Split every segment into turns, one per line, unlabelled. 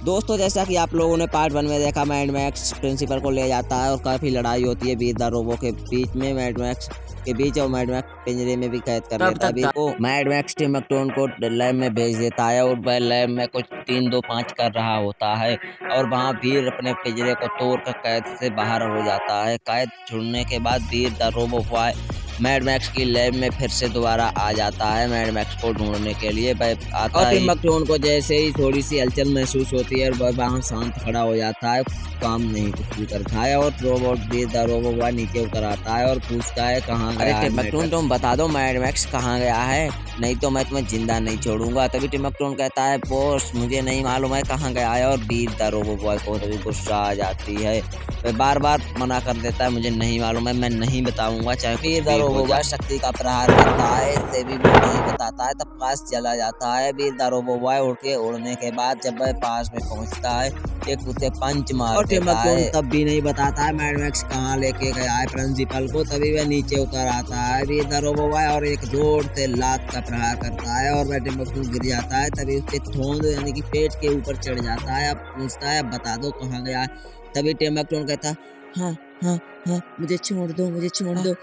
दोस्तों जैसा कि आप लोगों ने पार्ट 1 में देखा, मैड मैक्स प्रिंसिपल को ले जाता है और काफ़ी लड़ाई होती है वीर द रोबो के बीच में, मैड मैक्स के बीच, और मैड मैक्स पिंजरे में भी कैद कर लेता है वीर को। मैड मैक्स टिम मैकटोन को लैब में भेज देता है और वह लैब में कुछ 3-2-5 कर रहा होता है और वहाँ वीर अपने पिंजरे को तोड़कर कैद से बाहर हो जाता है। कैद छुड़ने के बाद Veer the robo boy Mad Max की लैब में फिर से दोबारा आ जाता है मैड मैक्स को ढूंढने के लिए। वह आता है टिम मैकटोन को जैसे ही थोड़ी सी हलचल महसूस होती है, वह वहाँ शांत खड़ा हो जाता है, काम नहीं कुछ भी करता है और robot Veer the robo boy नीचे उतर आता है और पूछता है कहाँ गया है। टिम मैकटोन तुम बता दो मैड मैक्स कहाँ गया है, नहीं तो मैं तुम्हें जिंदा नहीं छोड़ूंगा। तभी टिम मैकटोन कहता है बॉस मुझे नहीं मालूम है कहाँ गया है, और वीर द रोबो बॉय को तभी गुस्सा आ जाती है। वह बार बार मना कर देता है मुझे नहीं मालूम है, मैं नहीं बताऊंगा चाहे। वीर द रोबो बॉय शक्ति का प्रहार करता है, इससे भी वो नहीं बताता है, तब पास चला जाता है। वीर द रोबो बॉय उड़ने के बाद जब वह पास में पहुंचता है, एक उसे पंच मार देता है। तब भी नहीं बताता है मैड मैक्स कहाँ लेके गया है प्रिंसिपल को। तभी वह नीचे उतर आता है वीर द रोबो बॉय और एक जोर से लात का प्रहार करता है और वह टिम मैकटोन गिर जाता है। तभी उसके थोंद यानी कि पेट के ऊपर चढ़ जाता है। अब पूछता है बता दो कहाँ गया है। तभी टिम मैकटोन कहता है हाँ हाँ हाँ मुझे छोड़ दो, मुझे छोड़ दो,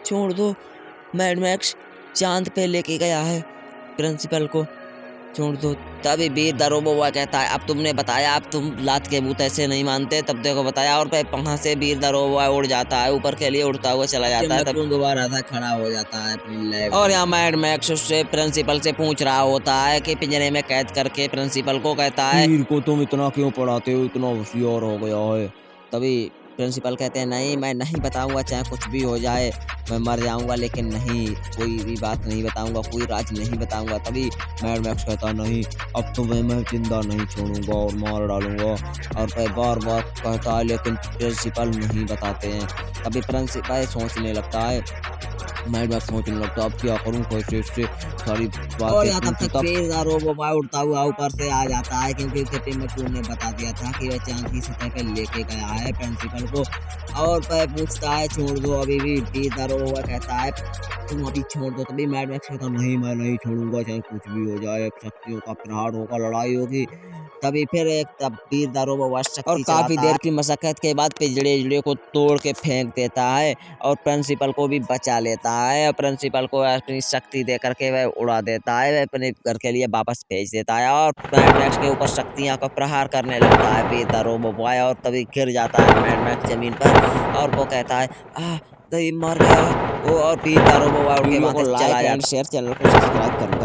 छोड़ दो। मैड मैक्स चांद पे लेके गया है प्रिंसिपल को, छोड़ दो। तभी वीर द रोबो बॉय कहता है अब तुमने बताया, अब तुम लात के भूत ऐसे नहीं मानते, तब देखो बताया। और वहाँ से वीर द रोबो बॉय उड़ जाता है, ऊपर के लिए उड़ता हुआ चला जाता है। तब दोबारा था खड़ा हो जाता है अपनी लैब और यहाँ मैड मैक्स उससे प्रिंसिपल से पूछ रहा होता है कि पिंजरे में कैद करके प्रिंसिपल को कहता है वीर को तुम इतना क्यों पढ़ाते हो, इतना होशियार हो गया है। तभी प्रिंसिपल कहते हैं नहीं मैं नहीं बताऊंगा, चाहे कुछ भी हो जाए, मैं मर जाऊंगा लेकिन नहीं कोई भी बात नहीं बताऊंगा, कोई राज नहीं बताऊंगा। तभी मैड मैक्स कहता नहीं अब तो मैं जिंदा नहीं छोड़ूंगा और मार डालूंगा, और वह बार बार कहता है लेकिन प्रिंसिपल नहीं बताते हैं। तभी प्रिंसिपल सोचने लगता है, मैड मैक्स सोचने लगता है अब क्या करूं, कैसे इससे सारी बातें तब तक वीर द रोबो बॉय उड़ता हुआ ऊपर से आ जाता है, क्योंकि उसे टिम मैकटोन ने बता दिया था कि वह चांद की सतह पे लेके गया है प्रिंसिपल को। और वह पूछता है छोड़ दो अभी भी। वीर द रोबो बॉय कहता है तुम अभी छोड़ दो। तभी मैड मैक्स कहता नहीं मैं नहीं छोड़ूंगा, चाहे कुछ भी हो जाए, शक्तियों का प्रहार होगा, लड़ाई होगी। तभी फिर एक तब वीर द रोबो बॉय शक्ति और काफी देर की मशक्कत के बाद पिंजरे को तोड़ के फेंक देता है और प्रिंसिपल को भी बचा लेता है। और प्रिंसिपल को अपनी शक्ति दे करके वह उड़ा देता है, वह अपने घर के लिए वापस भेज देता है और मैड मैक्स के ऊपर शक्तियां का प्रहार करने लगता है वीर द रोबो बॉय। और तभी गिर जाता है मैड मैक्स जमीन पर और वो कहता है नहीं मर गया वो, और वीर द रोबो बॉय उड़ के वहां से चला जाता है। शेयर चैनल को सब्सक्राइब कर